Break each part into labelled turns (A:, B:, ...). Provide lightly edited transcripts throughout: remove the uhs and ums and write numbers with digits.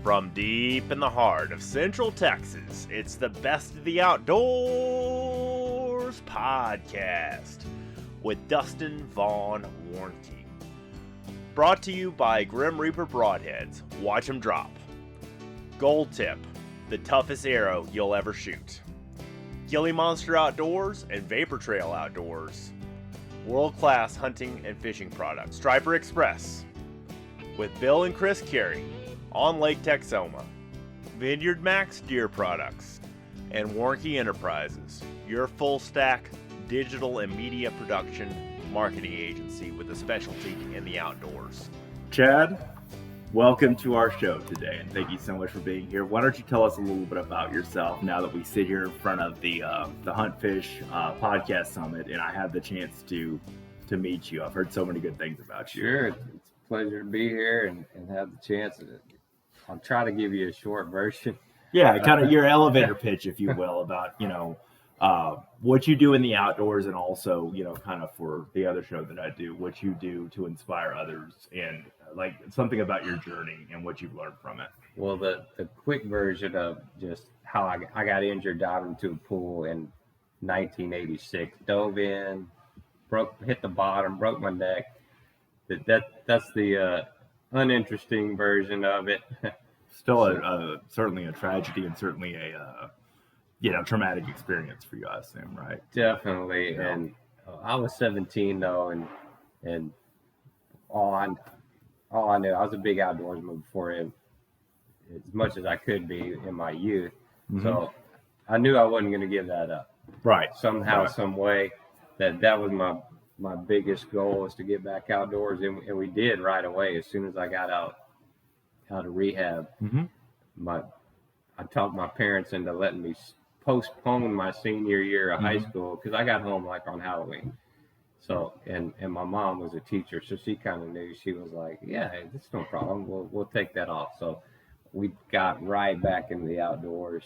A: From deep in the heart of Central Texas, it's the Best of the Outdoors podcast with Dustin, Vaughn, Warncke. Brought to you by Grim Reaper Broadheads. Watch 'em drop. Gold Tip, the toughest arrow you'll ever shoot. Gilly Monster Outdoors and Vapor Trail Outdoors. World-class hunting and fishing products. Striper Express with Bill and Chris Carey on Lake Texoma. Vineyard Max Deer Products and Warncke Enterprises, your full stack digital and media production marketing agency with a specialty in the outdoors.
B: Chad, welcome to our show today, and thank you so much for being here. Why don't you tell us a little bit about yourself now that we sit here in front of the Hunt Fish Podcast Summit, and I have the chance to meet you. I've heard so many good things about you.
C: Sure, it's a pleasure to be here and have the chance. I'll try to give you a short version.
B: Yeah, kind of your elevator pitch, if you will, about what you do in the outdoors, and also kind of for the other show that I do, what you do to inspire others, and like something about your journey and what you've learned from it.
C: Well, the quick version of just how I got injured diving into a pool in 1986. Dove in, hit the bottom, broke my neck. That's the uninteresting version of it.
B: Still certainly a tragedy, and certainly a traumatic experience for you, I assume, right?
C: Definitely. Yeah. And I was 17 though, and all I knew, I was a big outdoorsman before him, as much as I could be in my youth. Mm-hmm. So I knew I wasn't going to give that up.
B: Right.
C: Somehow, some way, that was my biggest goal, was to get back outdoors, and we did right away. As soon as I got out of rehab,
B: mm-hmm.
C: I talked my parents into letting me postpone my senior year of
B: mm-hmm.
C: high school, because I got home like on Halloween. So, and my mom was a teacher, so she kind of knew. She was like, yeah, it's no problem. We'll take that off. So we got right back into the outdoors,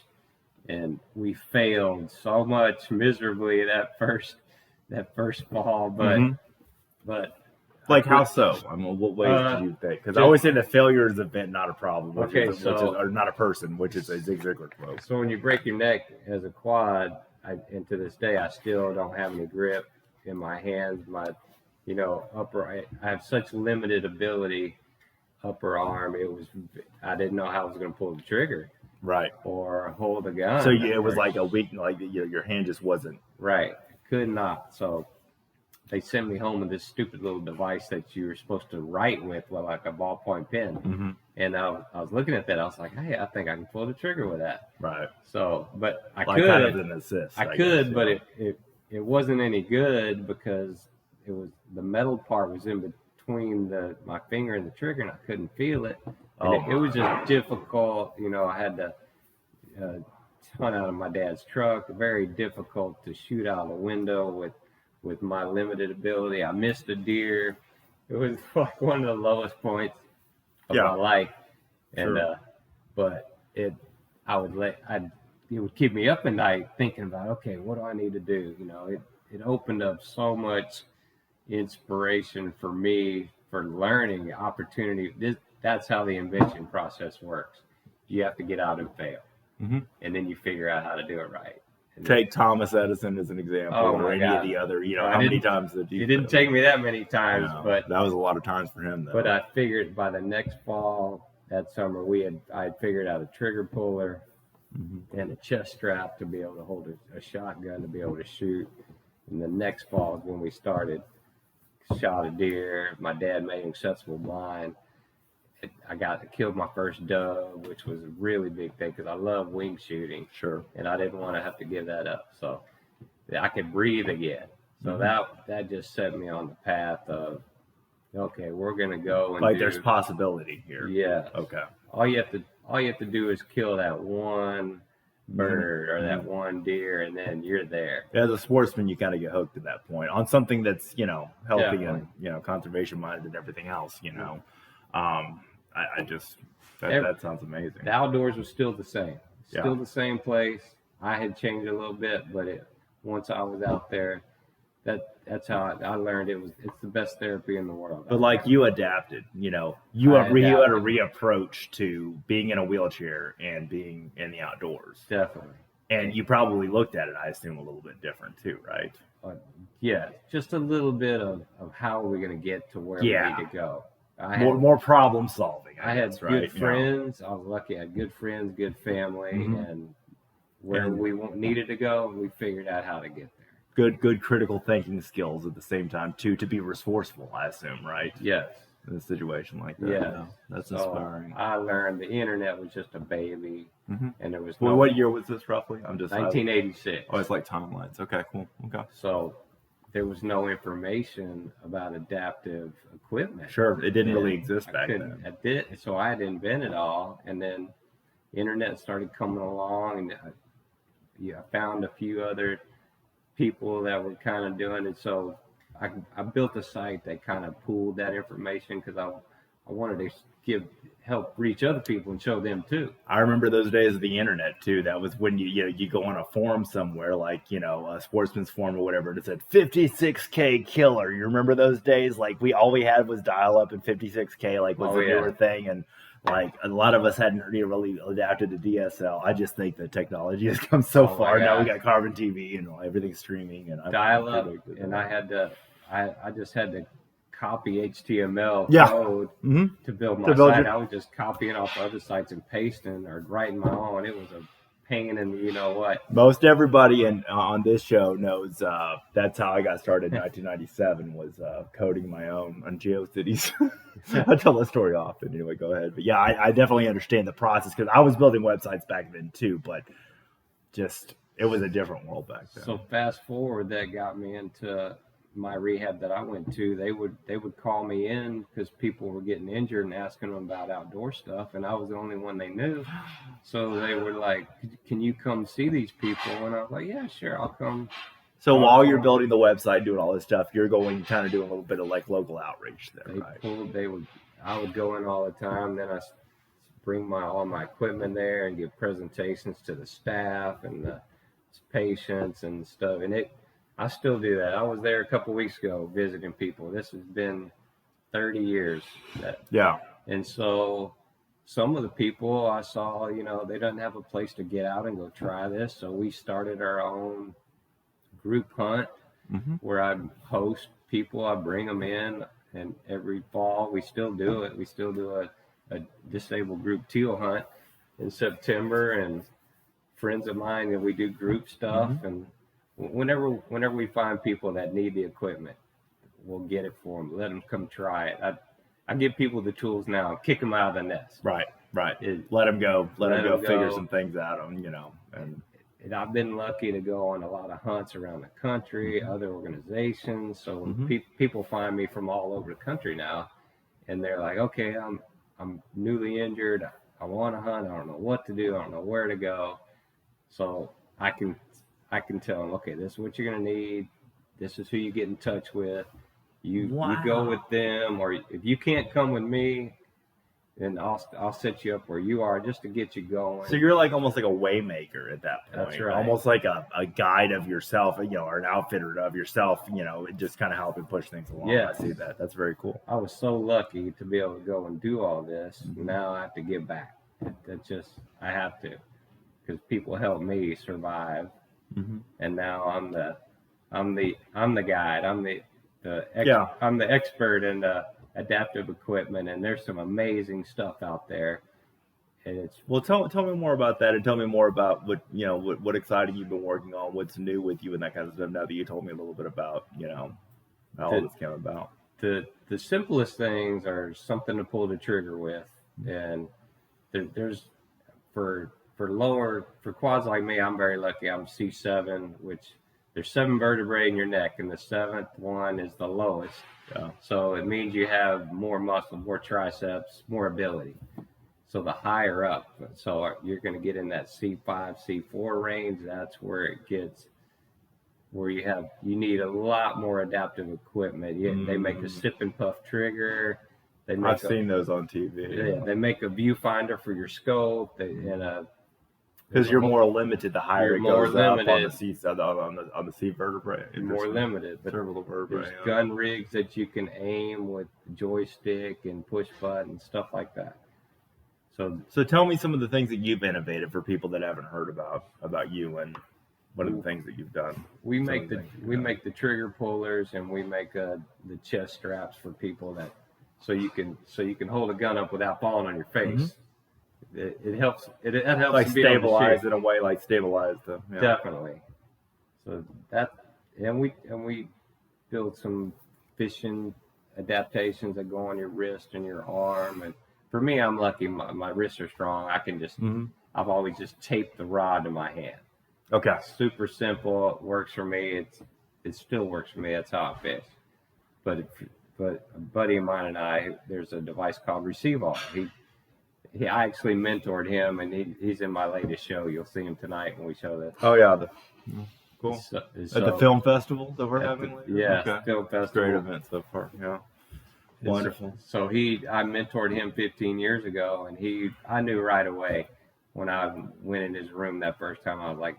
C: and we failed so much miserably that first fall, but
B: mm-hmm.
C: but
B: like how so? I mean, what ways do you think? Because I always say that failure is a event, not a problem. Or not a person, which is a Zig Ziglar quote.
C: So when you break your neck as a quad, and to this day, I still don't have any grip in my hands. My, I have such limited ability, upper arm. I didn't know how I was going to pull the trigger,
B: right,
C: or hold a gun.
B: So it was like a weak, like your hand just wasn't
C: right. Could not. So they sent me home with this stupid little device that you were supposed to write with, like a ballpoint pen.
B: Mm-hmm.
C: And I was looking at that. I was like, hey, I think I can pull the trigger with that.
B: Right.
C: So, but I
B: like
C: could.
B: Kind of an assist.
C: I could, guess, but it wasn't any good, because it was, the metal part was in between my finger and the trigger, and I couldn't feel it. And it was just difficult. I had to hunt out of my dad's truck. Very difficult to shoot out of the window with my limited ability. I missed a deer. It was like one of the lowest points of my life. And
B: sure.
C: But it would keep me up at night thinking about, okay, what do I need to do? It opened up so much inspiration for me for learning opportunity. That's how the invention process works. You have to get out and fail.
B: Mm-hmm.
C: And then you figure out how to do it right. And
B: take Thomas Edison as an example, or any of the other, how many times did you?
C: It didn't take me that many times, but
B: that was a lot of times for him, though.
C: But I figured by the next fall, that summer, I had figured out a trigger puller
B: mm-hmm.
C: and a chest strap to be able to hold a shotgun to be able to shoot. And the next fall is when we started. Shot a deer. My dad made an accessible blind. I killed my first dove, which was a really big thing, because I love wing shooting.
B: Sure.
C: And I didn't want to have to give that up. So I could breathe again. So
B: mm-hmm.
C: that just set me on the path of, okay, we're going to go and
B: there's possibility here.
C: Yeah.
B: Okay.
C: All you have to do is kill that one bird
B: mm-hmm.
C: or that one deer, and then you're there.
B: As a sportsman, you kind of get hooked at that point on something that's, healthy
C: Definitely.
B: And, conservation minded and everything else, that sounds amazing.
C: The outdoors was still the same.
B: Yeah.
C: The same place. I had changed a little bit, but once I was out there, that's how I learned it's the best therapy in the world.
B: But like you adapted, you had a reapproach to being in a wheelchair and being in the outdoors.
C: Definitely.
B: And you probably looked at it, I assume, a little bit different too, right?
C: Yeah, just a little bit of how are we going to get to where we need to go.
B: More problem solving.
C: I had good friends. I was lucky. I had good friends, good family, and where we needed to go, we figured out how to get there.
B: Good critical thinking skills at the same time too, to be resourceful, I assume, right?
C: Yes.
B: In a situation like that.
C: Yeah.
B: That's inspiring.
C: I learned the internet was just a baby, and there was
B: what year was this roughly? I'm just
C: 1986.
B: Oh, it's like timelines. Okay, cool. Okay.
C: So there was no information about adaptive equipment.
B: Sure, it didn't really exist back then.
C: So I had to invent it all, and then the internet started coming along, and I found a few other people that were kind of doing it. So I built a site that kind of pooled that information because I wanted to help reach other people and show them too.
B: I remember those days of the internet too. That was when you go on a forum somewhere like a Sportsman's Forum or whatever, and it said 56K killer. You remember those days? Like all we had was dial up and 56K was the newer thing, and like a lot of us hadn't really adapted to DSL. I just think that technology has come so far. Now we got carbon TV and everything's streaming and
C: dial up, and I just had to copy HTML code to build my site. I was just copying off other sites and pasting or writing my own. It was a pain in the what.
B: Most everybody on this show knows that's how I got started in 1997 was coding my own on GeoCities. I tell that story often. Anyway, go ahead. But yeah, I definitely understand the process because I was building websites back then too, but just it was a different world back then.
C: So fast forward, that got me into my rehab that I went to. They would call me in because people were getting injured and asking them about outdoor stuff, and I was the only one they knew. So they were like, "Can you come see these people?" And I was like, "Yeah, sure, I'll come."
B: So while you're building the website, doing all this stuff, you're going kind of doing a little bit of local outreach there, right?
C: I would go in all the time. Then I bring all my equipment there and give presentations to the staff and the patients and stuff. And I still do that. I was there a couple weeks ago visiting people. This has been 30 years. And so some of the people I saw, they don't have a place to get out and go try this. So we started our own group hunt where I host people. I bring them in, and every fall we still do it. We still do a disabled group teal hunt in September, and friends of mine, and we do group stuff. And whenever we find people that need the equipment, we'll get it for them. Let them come try it. I give people the tools now. Kick them out of the nest.
B: Right. Let them go. Let them go figure some things out.
C: And I've been lucky to go on a lot of hunts around the country, other organizations. So people find me from all over the country now, and they're like, "Okay, I'm newly injured. I want to hunt. I don't know what to do. I don't know where to go." So I can tell them, "Okay, this is what you're going to need. This is who you get in touch with. You go with them, or if you can't come with me, then I'll set you up where you are just to get you going."
B: So you're almost like a waymaker at that point.
C: That's right.
B: Almost like a guide of yourself, or an outfitter of yourself, just kind of helping push things along.
C: Yeah.
B: I see that. That's very cool.
C: I was so lucky to be able to go and do all this. Now I have to give back. I have to, because people helped me survive. And now I'm the guide. I'm the expert in the adaptive equipment, and there's some amazing stuff out there. And
B: tell me more about that, and tell me more about what exciting you've been working on, what's new with you, and that kind of stuff. Now that you told me a little bit about how all this came about.
C: The simplest things are something to pull the trigger with, and there's for quads like me, I'm very lucky. I'm C7, which there's 7 vertebrae in your neck, and the 7th one is the lowest. So it means you have more muscle, more triceps, more ability. So the higher up, so you're going to get in that C5, C4 range. That's where it gets, where you need a lot more adaptive equipment. They make a sip and puff trigger.
B: I've seen those on TV.
C: Yeah, they make a viewfinder for your scope, and
B: Because you're more limited the higher it goes up on the sea on the sea vertebrae.
C: You're more limited, but
B: cervical vertebrae.
C: There's gun rigs that you can aim with joystick and push button stuff like that.
B: So tell me some of the things that you've innovated for people that haven't heard about you, and what are the things that you've done.
C: We make the trigger pullers, and we make the chest straps for people so you can hold a gun up without falling on your face. It helps. It helps
B: like
C: to
B: stabilize in a way, like stabilize them.
C: Yeah. Definitely. So and we build some fishing adaptations that go on your wrist and your arm. And for me, I'm lucky. My wrists are strong. I can just. I've always just taped the rod to my hand.
B: Okay.
C: Super simple. It works for me. It still works for me. That's how I fish. But a buddy of mine and I, there's a device called Receive All. I actually mentored him, and he's in my latest show. You'll see him tonight when we show this.
B: Oh yeah, cool. At the film festival that we're having.
C: Film festival.
B: Great event so far. Yeah, wonderful.
C: So I mentored him 15 years ago, and I knew right away when I went in his room that first time. I was like,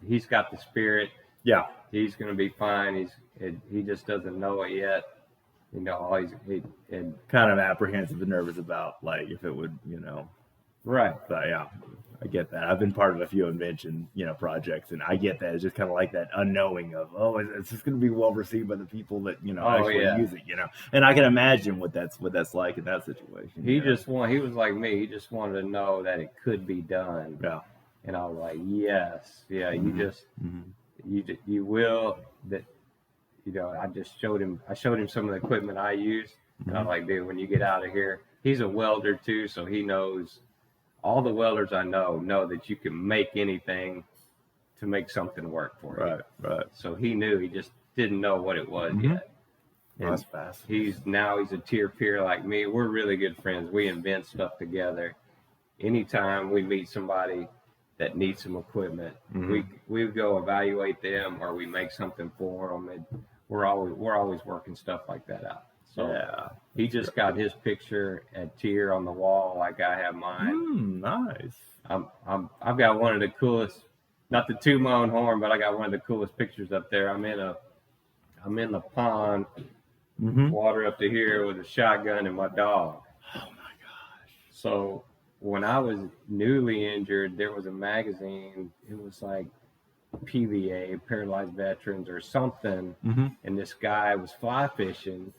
C: he's got the spirit.
B: Yeah,
C: he's gonna be fine. He just doesn't know it yet. You know, he's
B: kind of apprehensive and nervous about, like, if it would,
C: Right.
B: But yeah, I get that. I've been part of a few invention, projects, and I get that. It's just kind of like that unknowing of, is this going to be well received by the people that, actually use it, And I can imagine what that's like in that situation.
C: He was like me. He just wanted to know that it could be done.
B: Yeah.
C: And I was like, yes. Yeah, you will. That. I showed him some of the equipment I use. And I'm like, dude, when you get out of here, he's a welder too. So he knows, all the welders I know that you can make anything to make something work for you.
B: Right.
C: So he knew, he just didn't know what it was yet.
B: And that's fast.
C: He's a tier peer like me. We're really good friends. We invent stuff together. Anytime we meet somebody that needs some equipment, we go evaluate them, or we make something for them. And we're always working stuff like that out. So he just got his picture at tier on the wall, like I have mine.
B: Nice.
C: I've got one of the coolest, not the toot my own horn, but I got one of the coolest pictures up there. I'm in the pond, water up to here with a shotgun and my dog.
B: Oh my gosh.
C: So when I was newly injured, there was a magazine. It was like PVA, Paralyzed Veterans or something. And this guy was fly fishing,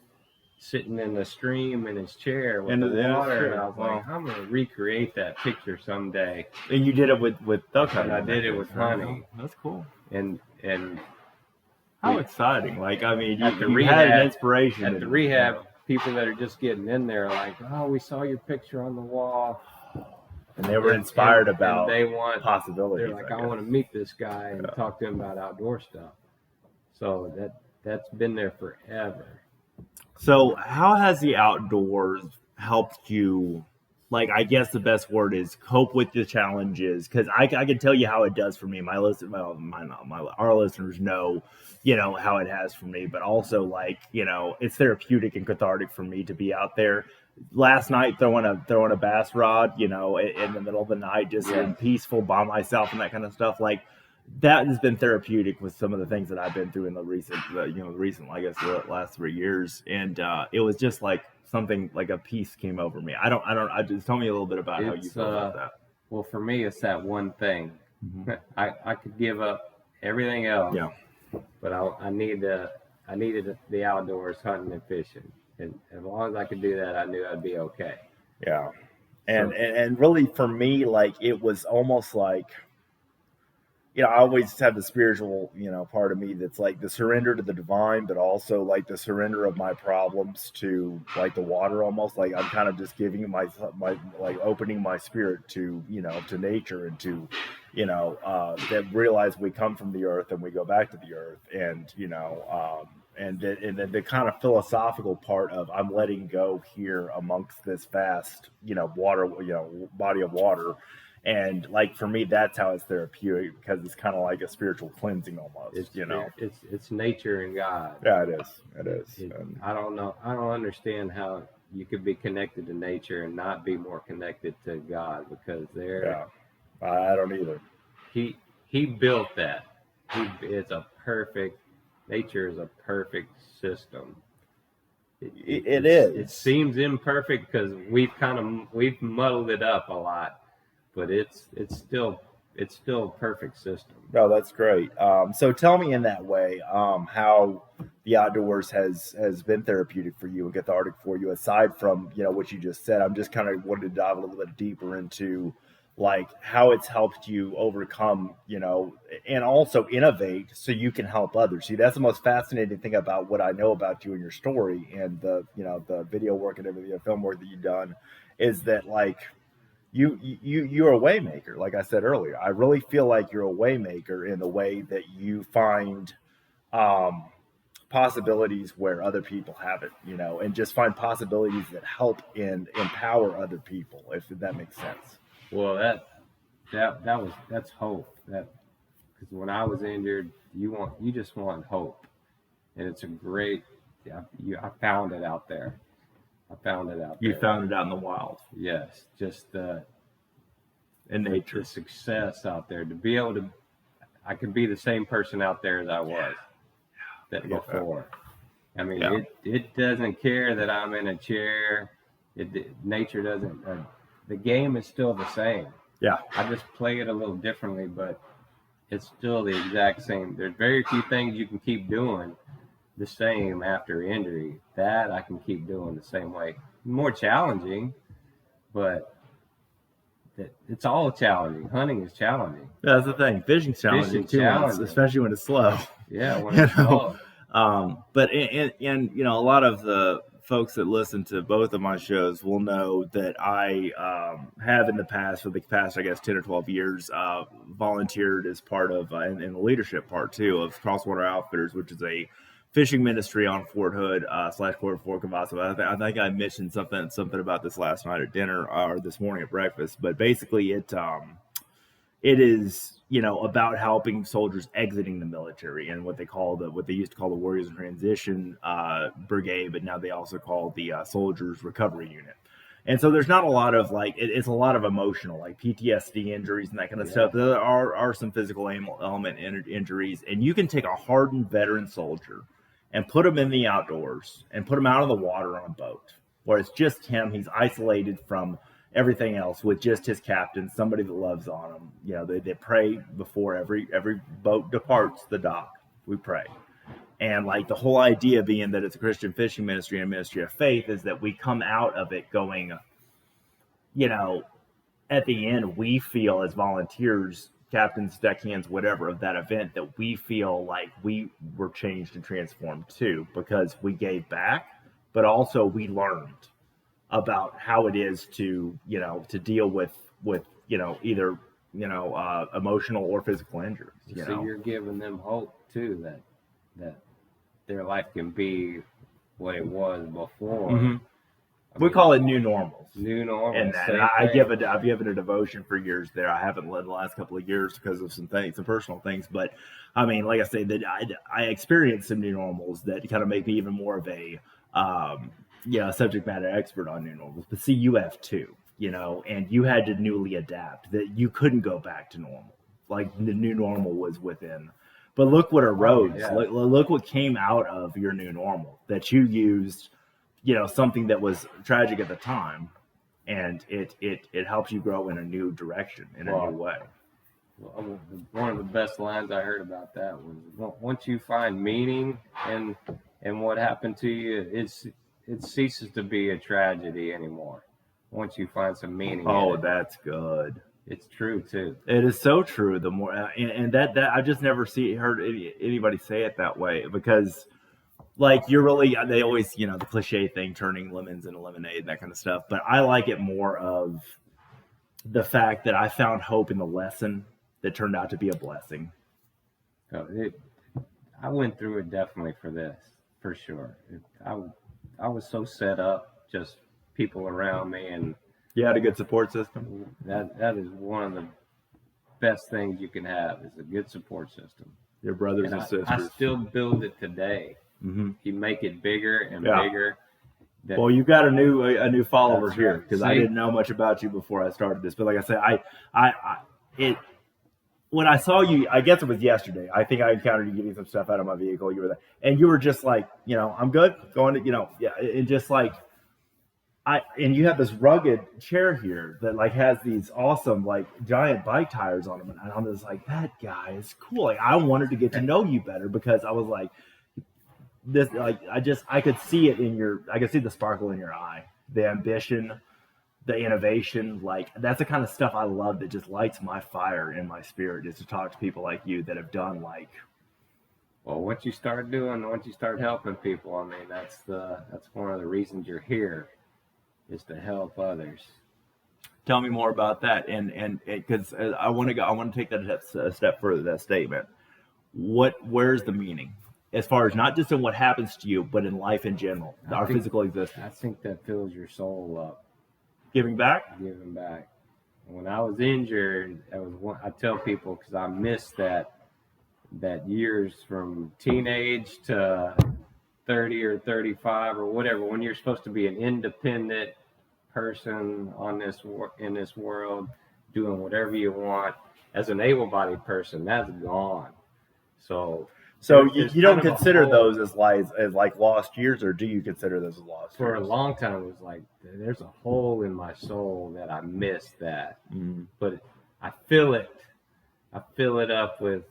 C: sitting in the stream in his chair with the water. And I was like, I'm going to recreate that picture someday.
B: And you did it with duck hunting?
C: And I did it with honey.
B: That's cool.
C: And
B: how exciting. Like, I mean, you
C: rehab,
B: had an inspiration.
C: At the rehab, people that are just getting in there are like, oh, we saw your picture on the wall.
B: And they were inspired about
C: they want
B: possibilities.
C: They're like, I want to meet this guy and talk to him about outdoor stuff. So that's been there forever.
B: So how has the outdoors helped you? Like, I guess the best word is cope with the challenges, because I can tell you how it does for me. Our listeners know, how it has for me, but also, like, it's therapeutic and cathartic for me to be out there. Last night throwing a bass rod, in the middle of the night, just being peaceful by myself and that kind of stuff. Like, that has been therapeutic with some of the things that I've been through in the recent, I guess, the last 3 years. And it was just like something, like a peace came over me. I just tell me a little bit about how you feel about that.
C: Well, for me, it's that one thing. I could give up everything else.
B: Yeah.
C: But I needed the outdoors, hunting and fishing. And as long as I could do that, I knew I'd be okay.
B: Yeah. And really for me, like, it was almost like, I always have the spiritual, part of me that's like the surrender to the divine, but also like the surrender of my problems to, like, the water, almost like I'm kind of just giving my like opening my spirit to, to nature, and to, that realize we come from the earth and we go back to the earth, and, and then the kind of philosophical part of I'm letting go here amongst this vast, water, body of water. And, like, for me, that's how it's therapeutic, because it's kind of like a spiritual cleansing almost,
C: It's nature and God.
B: Yeah, it is.
C: I don't know. I don't understand how you could be connected to nature and not be more connected to God, because
B: I don't either.
C: He built that. Nature is a perfect system.
B: It is.
C: It seems imperfect because we've muddled it up a lot, but it's still a perfect system.
B: No, that's great. So tell me in that way how the outdoors has been therapeutic for you and cathartic for you, aside from what you just said. I'm just kind of wanted to dive a little bit deeper into like how it's helped you overcome, and also innovate so you can help others. See, that's the most fascinating thing about what I know about you and your story and the video work and everything, the film work that you've done, is that like you're a waymaker. Like I said earlier, I really feel like you're a waymaker in the way that you find possibilities where other people haven't, and just find possibilities that help and empower other people, if that makes sense.
C: Well, that's hope. That because when I was injured, you just want hope, and it's a great. I found it out there.
B: You found it out in the wild.
C: Yes, just
B: in nature,
C: the success out there to be able to. I could be the same person out there as I was before. I mean, it doesn't care that I'm in a chair. Nature doesn't. The game is still the same.
B: Yeah.
C: I just play it a little differently, but it's still the exact same. There's very few things you can keep doing the same after injury. That I can keep doing the same way. More challenging, but it's all challenging. Hunting is challenging.
B: Yeah, that's the thing. Fishing's challenging too, especially when it's slow.
C: Yeah, when it's slow.
B: But and a lot of the folks that listen to both of my shows will know that I have in the past, for the past, I guess, 10 or 12 years, volunteered as part of, in the leadership part too, of Crosswater Outfitters, which is a fishing ministry on Fort Hood / Fort Cavasso. I think I mentioned something about this last night at dinner or this morning at breakfast, but basically it is, about helping soldiers exiting the military and what they used to call the Warriors in Transition Brigade, but now they also call the Soldiers Recovery Unit. And so there's not a lot of it's a lot of emotional, like PTSD injuries and that kind of stuff. There are some physical element injuries, and you can take a hardened veteran soldier and put him in the outdoors and put him out on the water on a boat where it's just him. He's isolated from everything else with just his captain, somebody that loves on him. They pray before every boat departs the dock. We pray. And the whole idea being that it's a Christian fishing ministry and a ministry of faith is that we come out of it going, at the end, we feel as volunteers, captains, deckhands, whatever, of that event, that we feel like we were changed and transformed too, because we gave back, but also we learned about how it is to deal with either emotional or physical injuries.
C: So you're giving them hope too that their life can be what it was before.
B: Mm-hmm. We call it new normals.
C: New normals.
B: And I've given a devotion for years there. I haven't led the last couple of years because of some personal things. But I mean, like I say, that I experienced some new normals that kind of make me even more of a subject matter expert on new normals. But see, you have too, and you had to newly adapt. That you couldn't go back to normal. Like the new normal was within. But look what arose. Look what came out of your new normal. That you used, something that was tragic at the time, and it helps you grow in a new direction, in a new way.
C: Well, one of the best lines I heard about that was, once you find meaning in what happened to you, it ceases to be a tragedy anymore. Once you find some meaning.
B: Oh, that's good.
C: It's true too.
B: It is so true. The more and that I just never heard anybody say it that way, because you're really, they always, the cliche thing, turning lemons into lemonade and that kind of stuff. But I like it more of the fact that I found hope in the lesson that turned out to be a blessing.
C: I went through it definitely for this, for sure. I was so set up, just people around me, and
B: you had a good support system.
C: That is one of the best things you can have, is a good support system.
B: Your brothers and sisters.
C: I still build it today.
B: Mm-hmm.
C: You make it bigger and bigger.
B: Well, you got a new follower here, because I didn't know much about you before I started this. But like I said, when I saw you, I guess it was yesterday. I think I encountered you getting some stuff out of my vehicle. You were there, and you were just like, I'm good, going to, yeah, and just like and you have this rugged chair here that like has these awesome like giant bike tires on them, and I'm just like, that guy is cool. Like I wanted to get to know you better because I was like, this, like I could see it I could see the sparkle in your eye, the ambition, the innovation. Like that's the kind of stuff I love that just lights my fire in my spirit, is to talk to people like you that have done like.
C: Well, once you start helping people, I mean, that's one of the reasons you're here, is to help others.
B: Tell me more about that, and because I want to take that a step further. That statement. Where's the meaning, as far as not just in what happens to you, but in life in general, our physical existence?
C: I think that fills your soul up.
B: Giving back.
C: When I was injured, I tell people, because I missed that years from teenage to 30 or 35 or whatever, when you're supposed to be an independent person in this world, doing whatever you want as an able-bodied person, that's gone. So
B: you don't consider those as like lost years, or do you consider those as lost years?
C: For a long time, it was like there's a hole in my soul that I missed that.
B: Mm-hmm.
C: But I fill it up with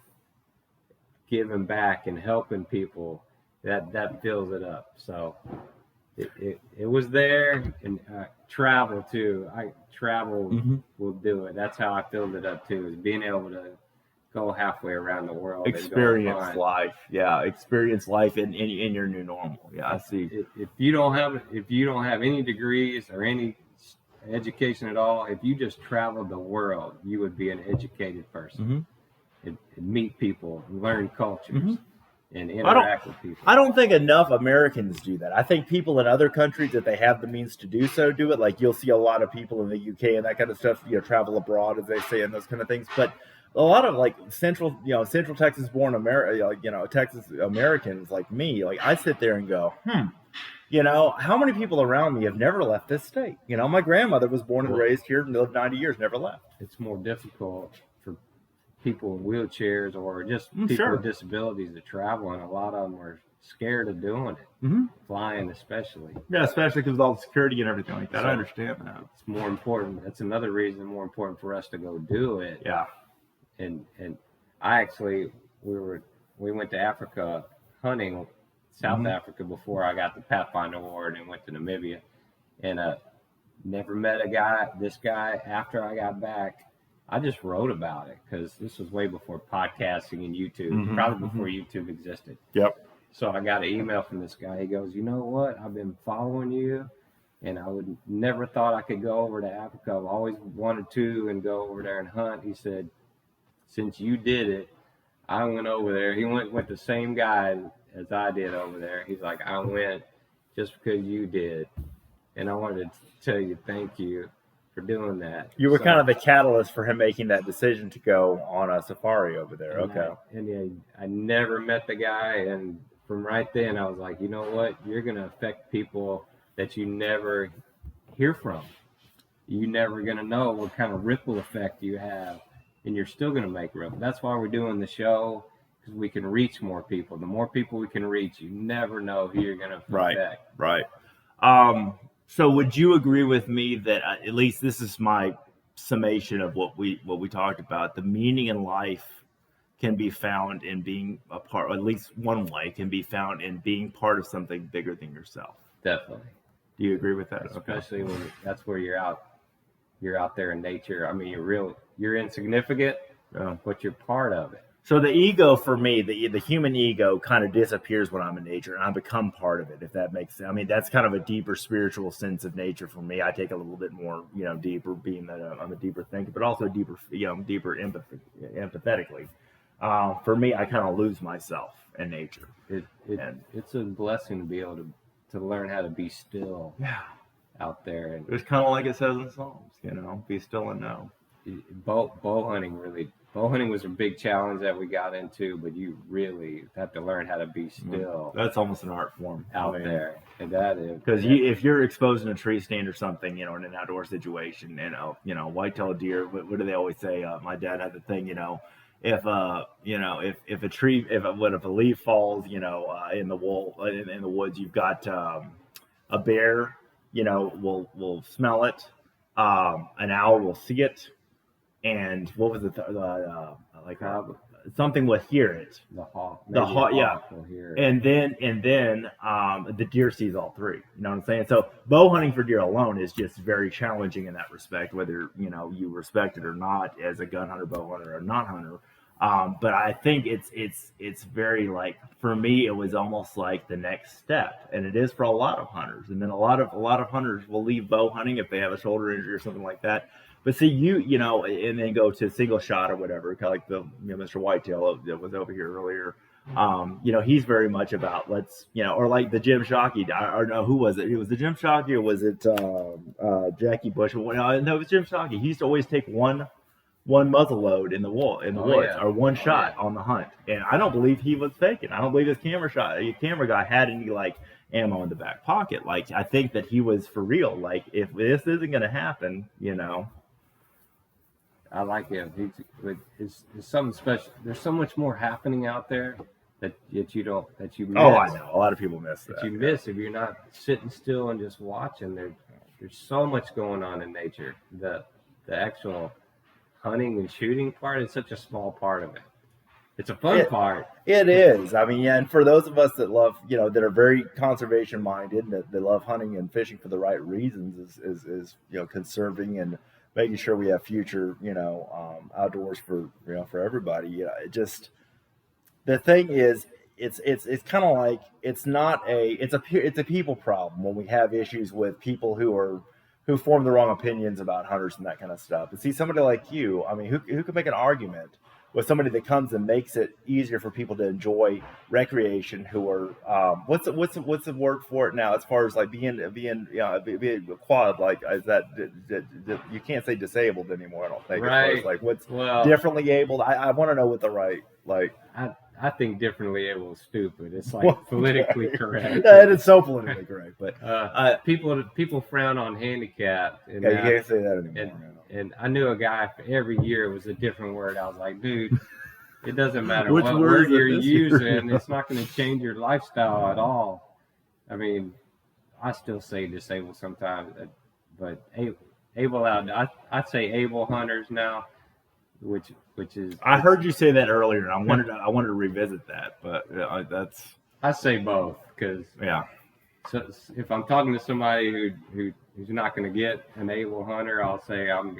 C: giving back and helping people. That fills it up. So it was there, and travel too. Travel will do it. That's how I filled it up too, is being able to go halfway around the world.
B: Experience life. Yeah, experience life in your new normal. Yeah, I see.
C: If you don't have any degrees or any education at all, if you just traveled the world, you would be an educated person. And meet people, and learn cultures, and interact with people.
B: I don't think enough Americans do that. I think people in other countries, if they have the means to do so, do it. Like you'll see a lot of people in the UK and that kind of stuff, travel abroad, as they say, and those kind of things. But a lot of like Central Texas born Texas Americans like me, like I sit there and go, how many people around me have never left this state? My grandmother was born and raised here and lived 90 years, never left.
C: It's more difficult for people in wheelchairs or just people with disabilities to travel, and a lot of them are scared of doing it, flying especially.
B: Yeah, especially because of all the security and everything like that. So I understand that.
C: It's more important. That's another reason more important for us to go do it.
B: Yeah.
C: And I actually, we went to Africa hunting, South Africa, before I got the Pathfinder Award and went to Namibia, and never met this guy after I got back. I just wrote about it because this was way before podcasting and YouTube, probably before YouTube existed.
B: Yep.
C: So I got an email from this guy. He goes, you know what? I've been following you, and I would never thought I could go over to Africa. I've always wanted to and go over there and hunt. He said, since you did it, I went over there. He went with the same guy as I did over there. He's like, I went just because you did. And I wanted to tell you thank you for doing that.
B: You were kind of the catalyst for him making that decision to go on a safari over there.
C: I never met the guy, and from right then I was like, you know what? You're going to affect people that you never hear from. You're never going to know what kind of ripple effect you have, and you're still going to make ripple. That's why we're doing the show, because we can reach more people. The more people we can reach, you never know who you're going to affect.
B: Right. So would you agree with me that at least this is my summation of what we talked about? The meaning in life can be found in being a part, or at least one way can be found in being part of something bigger than yourself.
C: Definitely.
B: Do you agree with that?
C: Especially when that's where you're out there in nature. I mean, you're insignificant, but you're part of it.
B: So the ego for me, the human ego kind of disappears when I'm in nature, and I become part of it, if that makes sense. I mean, that's kind of a deeper spiritual sense of nature for me. I take a little bit more, deeper, being that I'm a deeper thinker, but also deeper empathetically. For me, I kind of lose myself in nature.
C: It's a blessing to be able to learn how to be still out there. And
B: it's kind of like it says in Psalms, be still and know.
C: bow hunting was a big challenge that we got into, but you really have to learn how to be still.
B: That's almost an art form
C: out there, and that is
B: because if you're exposed in a tree stand or something, in an outdoor situation, whitetail deer. What do they always say? My dad had the thing, if a leaf falls, in the woods, you've got a bear, will smell it, an owl will see it, and what was it? Something will hear it.
C: The hawk,
B: yeah.
C: Will hear it.
B: And then the deer sees all three. You know what I'm saying? So bow hunting for deer alone is just very challenging in that respect, whether you respect it or not as a gun hunter, bow hunter, or not hunter. But I think it's very, like, for me, it was almost like the next step, and it is for a lot of hunters. And then a lot of hunters will leave bow hunting if they have a shoulder injury or something like that. But see, and then go to single shot or whatever, kind of like the Mr. Whitetail that was over here earlier. He's very much about or like the Jim Shockey. Or no, who was it? It was the Jim Shockey, or was it Jackie Bush? No, it was Jim Shockey. He used to always take one muzzle load in the woods, or one shot on the hunt. And I don't believe he was faking. I don't believe his camera guy had any ammo in the back pocket. Like, I think that he was for real. Like, if this isn't going to happen,
C: I like him. It's something special. There's so much more happening out there that you miss.
B: Oh, I know. A lot of people miss that.
C: You miss if you're not sitting still and just watching. There's so much going on in nature. The actual hunting and shooting part is such a small part of it. It's a fun part.
B: It is. I mean, yeah, and for those of us that love, that are very conservation minded, that love hunting and fishing for the right reasons, is conserving and making sure we have future, outdoors for everybody. The thing is, it's kind of like, it's a people problem when we have issues with people who form the wrong opinions about hunters and that kind of stuff. And see, somebody like you, I mean, who could make an argument with somebody that comes and makes it easier for people to enjoy recreation, who are what's the word for it now, as far as like being a quad, like, is that you can't say disabled anymore, I don't think.
C: Right.
B: Like, what's differently abled? I want to know what the right, like.
C: I think differently able is stupid. It's like politically correct.
B: Yeah, it is so politically correct. But
C: people frown on handicap.
B: And you can't say that anymore.
C: And I knew a guy for every year it was a different word. I was like, dude, it doesn't matter
B: which
C: what word you're using. It's not going to change your lifestyle at all. I mean, I still say disabled sometimes, but able out. I say able hunters now, which is.
B: I heard you say that earlier, and I wanted to revisit that, but that's.
C: I say both because So if I'm talking to somebody who's not going to get an able hunter, I'll say I'm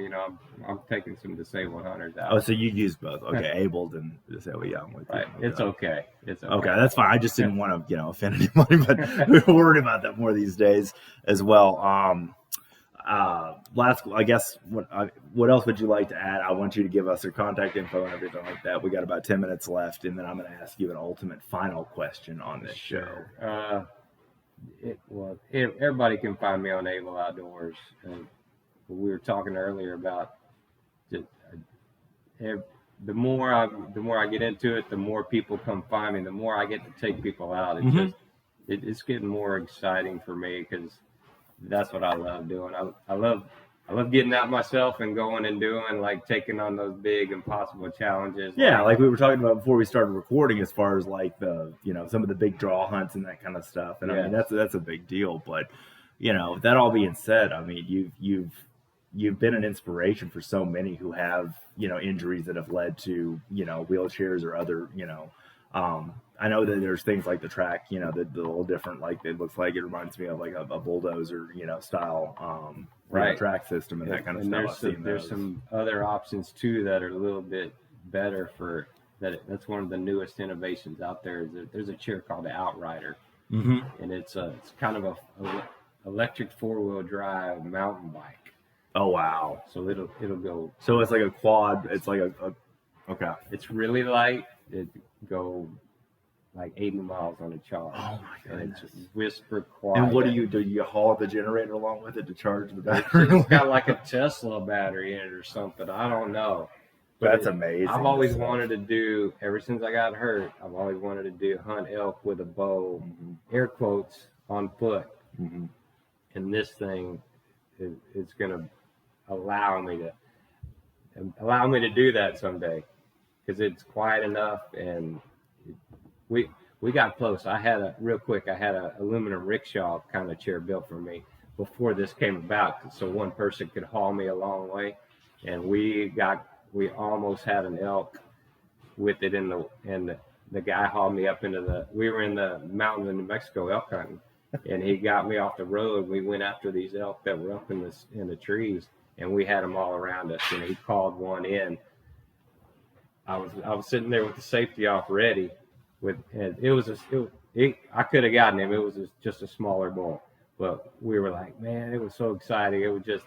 C: taking some disabled hunters out.
B: Oh, so you use both? Okay, abled and disabled. Yeah, I'm with you.
C: Right. It's okay.
B: Okay, that's fine. I just didn't want to offend anybody, but we're worried about that more these days as well. Last, I guess, what else would you like to add? I want you to give us your contact info and everything like that. We got about 10 minutes left, and then I'm going to ask you an ultimate final question on this show.
C: Everybody can find me on Able Outdoors. We were talking earlier about the more I get into it, the more people come find me, the more I get to take people out. It's getting more exciting for me because that's what I love doing. I love getting out myself and going and doing, like, taking on those big impossible challenges.
B: Yeah, like we were talking about before we started recording, as far as like the some of the big draw hunts and that kind of stuff. And I mean, that's a big deal. But that all being said, I mean, you've been an inspiration for so many who have injuries that have led to wheelchairs or other I know that there's things like the track, the little different, like, it looks like, it reminds me of like a bulldozer, style, track system and that kind of stuff.
C: There's some other options too that are a little bit better for that. That's one of the newest innovations out there. There's a chair called the Outrider, and it's kind of a electric 4-wheel drive mountain bike.
B: Oh wow!
C: So it'll go.
B: So it's like a quad. It's like okay.
C: It's really light. It go like 80 miles on a charge.
B: Oh my
C: And
B: goodness.
C: it's whisper quiet.
B: And what do? You haul the generator along with it to charge the battery?
C: It's got like a Tesla battery in it or something. I don't know. But
B: That's amazing.
C: I've always wanted to do, ever since I got hurt, I've always wanted to do hunt elk with a bow, air quotes, on foot.
B: Mm-hmm.
C: And this thing is going to allow me to do that someday, because it's quiet enough. And we got close. I had a aluminum rickshaw kind of chair built for me before this came about, so one person could haul me a long way. And we almost had an elk with it and the guy hauled me up we were in the mountains in New Mexico elk hunting, and he got me off the road. We went after these elk that were up in the trees, and we had them all around us, and he called one in. I was sitting there with the safety off ready, I could have gotten him. It was just a smaller bull, but we were like, man, it was so exciting. It was just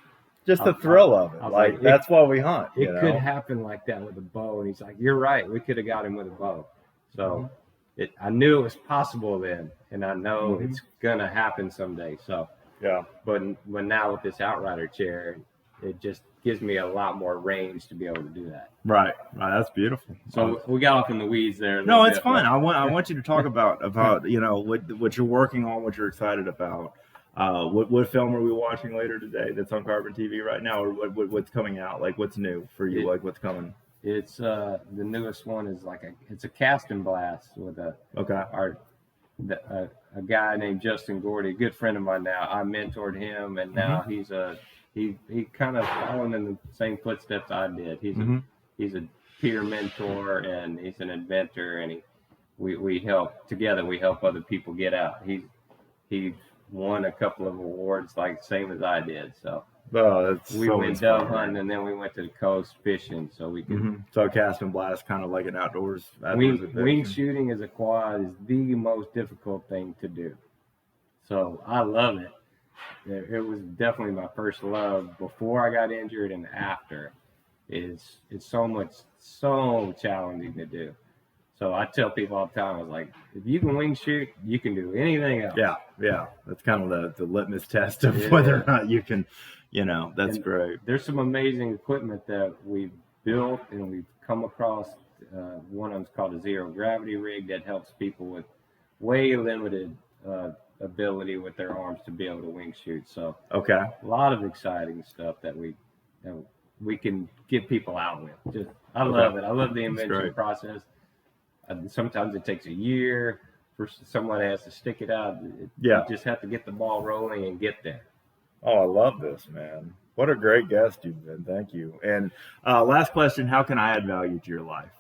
B: the thrill of it. Like that's why we hunt.
C: It could happen like that with a bow. And he's like, you're right. We could have got him with a bow. So I knew it was possible then, and I know it's gonna happen someday. So
B: yeah.
C: But now with this Outrider chair, it just gives me a lot more range to be able to do that.
B: Right. That's beautiful.
C: So we got off in the weeds there.
B: No, it's fine. I want you to talk about what you're working on, what you're excited about. What film are we watching later today that's on Carbon TV right now, or what's coming out? Like what's new for you? Like what's coming?
C: It's the newest one is it's a cast and blast with a guy named Justin Gordy, a good friend of mine now. I mentored him, and now he kind of following in the same footsteps I did. He's a peer mentor, and he's an inventor, and we help together. We help other people get out. He won a couple of awards, like same as I did. So we went dove hunting, and then we went to the coast fishing, so we could.
B: So cast and blast, kind of like an outdoors.
C: Wing shooting as a quad is the most difficult thing to do. So I love it. It was definitely my first love before I got injured, and after. It's so challenging to do. So I tell people all the time, I was like, if you can wing shoot, you can do anything else.
B: Yeah. That's kind of the litmus test of whether or not you can, that's great.
C: There's some amazing equipment that we've built and we've come across. One of them's called a zero gravity rig that helps people with way limited ability with their arms to be able to wing shoot. So a lot of exciting stuff that we can get people out with. I love it. I love the invention process. Sometimes it takes a year for someone has to stick it out. You just have to get the ball rolling and get there.
B: Oh, I love this, man. What a great guest you've been. Thank you. And last question, how can I add value to your life?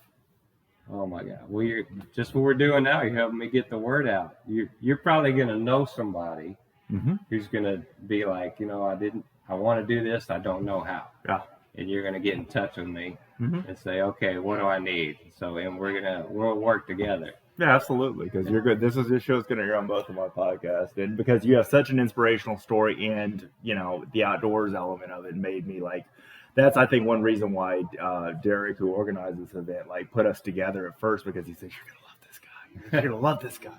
C: Oh my God. Well, just what we're doing now, you're helping me get the word out. You're probably going to know somebody who's going to be like, I want to do this. I don't know how.
B: Yeah.
C: And you're going to get in touch with me and say, okay, what do I need? So, and we'll work together.
B: Yeah, absolutely. Because you're good. This show's going to air on both of my podcasts. And because you have such an inspirational story and, the outdoors element of it made me that's, I think, one reason why Derek, who organized this event, put us together at first, because he said, you're going to love this guy. You're going to love this guy.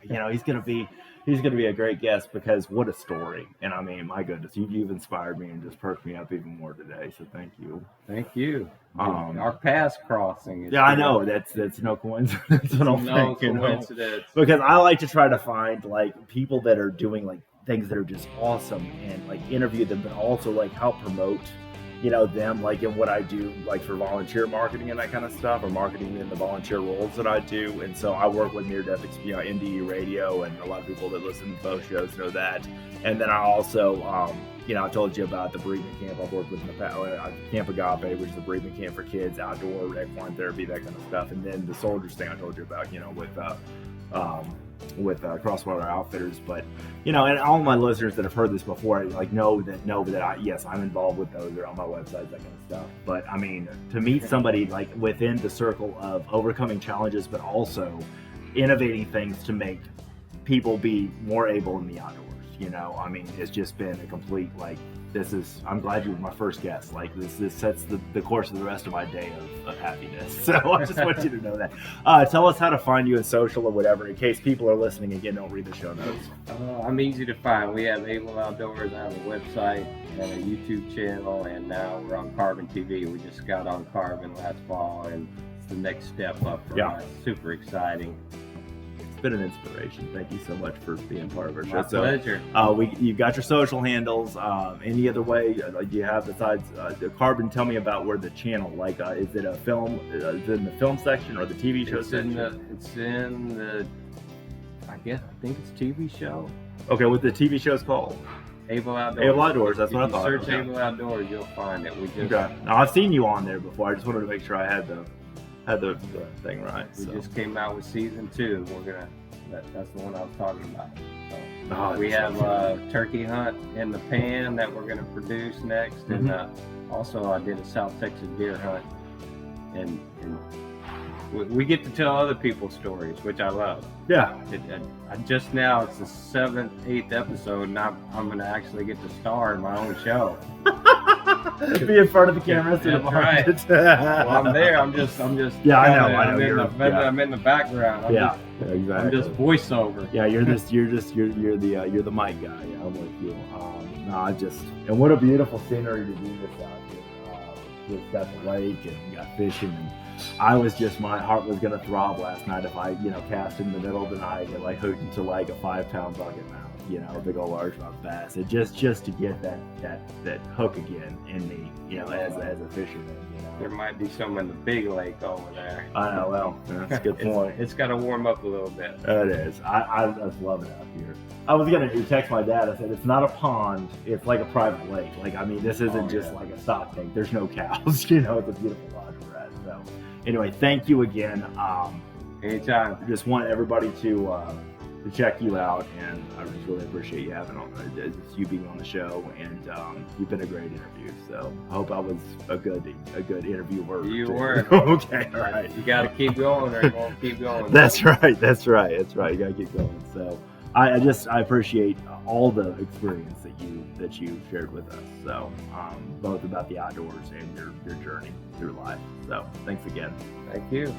B: He's going to be a great guest, because what a story. And I mean, my goodness, you've inspired me and just perked me up even more today. So thank you.
C: Thank you. Our paths crossing.
B: I know that's no coincidence. That's what I'm thinking.
C: Coincidence.
B: Because I like to try to find people that are doing things that are just awesome and interview them, but also help promote them, in what I do, for volunteer marketing and that kind of stuff, or marketing in the volunteer roles that I do. And so I work with Near Death NDE Radio, and a lot of people that listen to both shows know that. And then I also, I told you about the bereavement camp I've worked with in the past, Camp Agape, which is a bereavement camp for kids, outdoor equine therapy, that kind of stuff. And then the soldiers thing I told you about, with Crosswater Outfitters. But and all my listeners that have heard this before know that I'm involved with those. They're on my website, that kind of stuff. But I mean, to meet somebody within the circle of overcoming challenges, but also innovating things to make people be more able in the outdoors, I mean, it's just been a complete I'm glad you were my first guest. Like this sets the course of the rest of my day of happiness. So I just want you to know that. Tell us how to find you in social or whatever, in case people are listening again, don't read the show notes.
C: I'm easy to find. We have Able Outdoors. I have a website and a YouTube channel, and now we're on Carbon TV. We just got on Carbon last fall, and it's the next step up for us. Super exciting.
B: It's been an inspiration. Thank you so much for being part of our show.
C: My pleasure.
B: You've got your social handles. Any other way you have besides Carbon? Tell me about where the channel. Like, is it a film? Is it in the film section or the TV show section?
C: It's in the. I think it's TV show.
B: Okay, what the TV show's called?
C: Able Outdoors.
B: Able Outdoors. That's what I thought.
C: Search Able Outdoors, you'll find it.
B: Okay. Now I've seen you on there before. I just wanted to make sure I had the thing right.
C: We just came out with season 2. That's the one I was talking about. So, we have turkey hunt in the pan that we're gonna produce next, and also I did a South Texas deer hunt, and we get to tell other people's stories, which I love.
B: Yeah.
C: Just now it's the 7th, 8th episode, and I'm gonna actually get to star in my own show.
B: Be in front of the camera.
C: That's right. Well, I'm there. I'm just.
B: Yeah, I know.
C: I'm in the background.
B: Exactly.
C: I'm just voiceover.
B: Yeah, you're the mic guy. Yeah, I'm with you. And what a beautiful scenery to do this out here. We've got the lake and we got fishing, and my heart was gonna throb last night if I, cast in the middle of the night and like hooked into like a 5-pound bucket mouth, a big old largemouth bass. And just to get that hook again in me, as a fisherman.
C: There might be some in the big lake over there.
B: I know. Well, that's a good point.
C: It's got to warm up a little bit.
B: It is. I just love it out here. I was gonna text my dad. I said it's not a pond. It's like a private lake. Like, I mean, this isn't just like a stock tank. There's no cows. It's a beautiful lodge we're at. So, anyway, thank you again.
C: Anytime.
B: Just want everybody to check you out, and I just really appreciate you you being on the show, and you've been a great interview. So I hope I was a good interviewer.
C: You were.
B: Okay, all right.
C: You got to keep going, or you won't keep going.
B: That's right. You got to keep going. So I appreciate all the experience that you shared with us. So both about the outdoors and your journey through life. So thanks again.
C: Thank you.